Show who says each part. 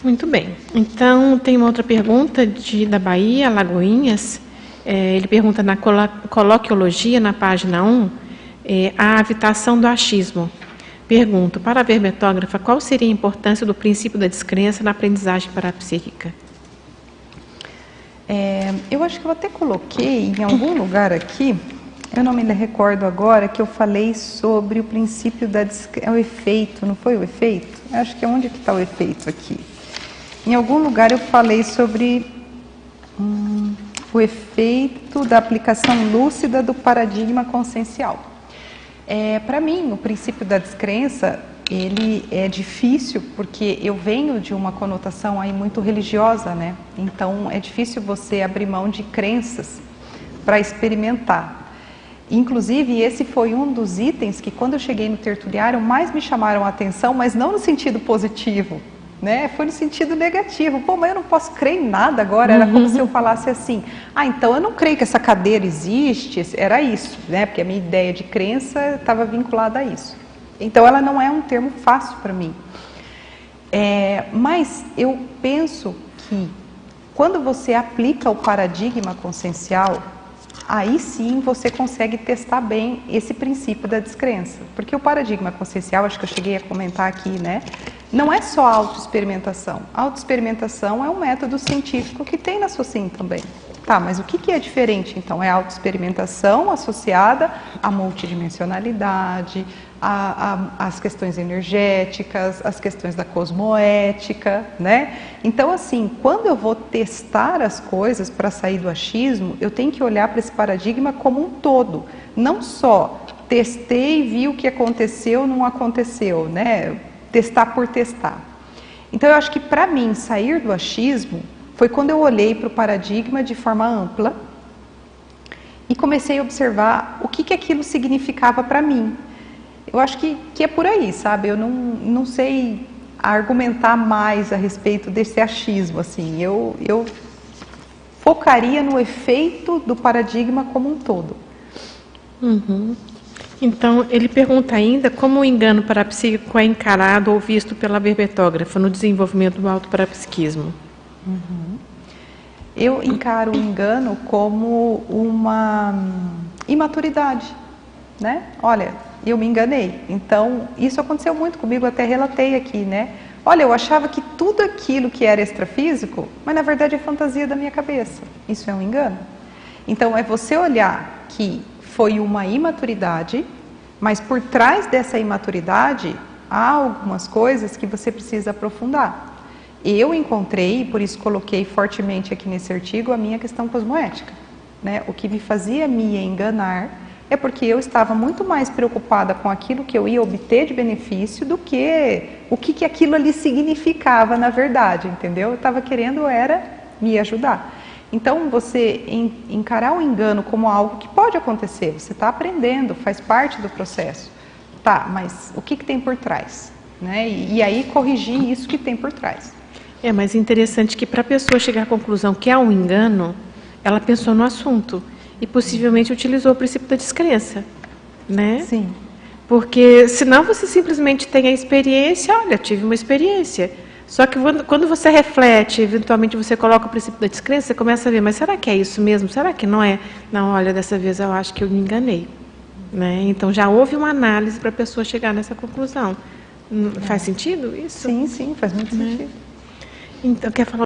Speaker 1: Muito bem. Então, tem uma outra pergunta da Bahia, Lagoinhas. Ele pergunta na coloquiologia, na página 1, a habitação do achismo. Pergunto, para a verbetógrafa, qual seria a importância do princípio da descrença na aprendizagem parapsíquica?
Speaker 2: Eu acho que eu até coloquei em algum lugar aqui, eu não me recordo agora, que eu falei sobre o princípio da descrença, o efeito, não foi o efeito? Eu acho que é onde que está o efeito aqui. Em algum lugar eu falei sobre o efeito da aplicação lúcida do paradigma consciencial. Para mim, o princípio da descrença, ele é difícil porque eu venho de uma conotação aí muito religiosa, né? Então é difícil você abrir mão de crenças para experimentar. Inclusive, esse foi um dos itens que, quando eu cheguei no tertuliário, mais me chamaram a atenção, mas não no sentido positivo, né? Foi no sentido negativo. Pô, mas eu não posso crer em nada agora. Era como se eu falasse assim, então eu não creio que essa cadeira existe. Era isso, né? Porque a minha ideia de crença estava vinculada a isso. Então ela não é um termo fácil para mim. Mas eu penso que quando você aplica o paradigma consciencial, aí sim você consegue testar bem esse princípio da descrença. Porque o paradigma consciencial, acho que eu cheguei a comentar aqui, né? Não é só autoexperimentação. A autoexperimentação é um método científico que tem na SOCIM também. Tá, mas o que é diferente então? É a autoexperimentação associada à multidimensionalidade, às questões energéticas, às questões da cosmoética, né? Então, assim, quando eu vou testar as coisas para sair do achismo, eu tenho que olhar para esse paradigma como um todo. Não só testei e vi o que aconteceu, não aconteceu, né? Testar por testar. Então, eu acho que para mim, sair do achismo foi quando eu olhei para o paradigma de forma ampla e comecei a observar o que aquilo significava para mim. Eu acho que é por aí, sabe? Eu não sei argumentar mais a respeito desse achismo, assim. Eu focaria no efeito do paradigma como um todo.
Speaker 1: Então, ele pergunta ainda como o engano parapsíquico é encarado ou visto pela verbetógrafa no desenvolvimento do autoparapsiquismo.
Speaker 2: Eu encaro o engano como uma imaturidade, né? Olha, eu me enganei. Então, isso aconteceu muito comigo, até relatei aqui, né? Olha, eu achava que tudo aquilo que era extrafísico, mas na verdade é fantasia da minha cabeça. Isso é um engano. Então, é você olhar que foi uma imaturidade, mas por trás dessa imaturidade há algumas coisas que você precisa aprofundar. Eu encontrei, e por isso coloquei fortemente aqui nesse artigo, a minha questão cosmoética, né? O que me fazia me enganar é porque eu estava muito mais preocupada com aquilo que eu ia obter de benefício do que o que aquilo ali significava na verdade, entendeu? Eu estava querendo era me ajudar. Então, você encarar o engano como algo que pode acontecer, você está aprendendo, faz parte do processo. Tá, mas o que tem por trás? Né? E aí corrigir isso que tem por trás.
Speaker 1: Mas é interessante que para a pessoa chegar à conclusão que é um engano, ela pensou no assunto e possivelmente utilizou o princípio da descrença, né?
Speaker 2: Sim.
Speaker 1: Porque senão você simplesmente tem a experiência, olha, tive uma experiência. Só que quando você reflete, eventualmente você coloca o princípio da descrença, você começa a ver, mas será que é isso mesmo? Será que não é? Não, olha, dessa vez eu acho que eu me enganei. Né? Então já houve uma análise para a pessoa chegar nessa conclusão. Faz sentido isso?
Speaker 2: Sim, faz muito sentido.
Speaker 1: Então, quer falar?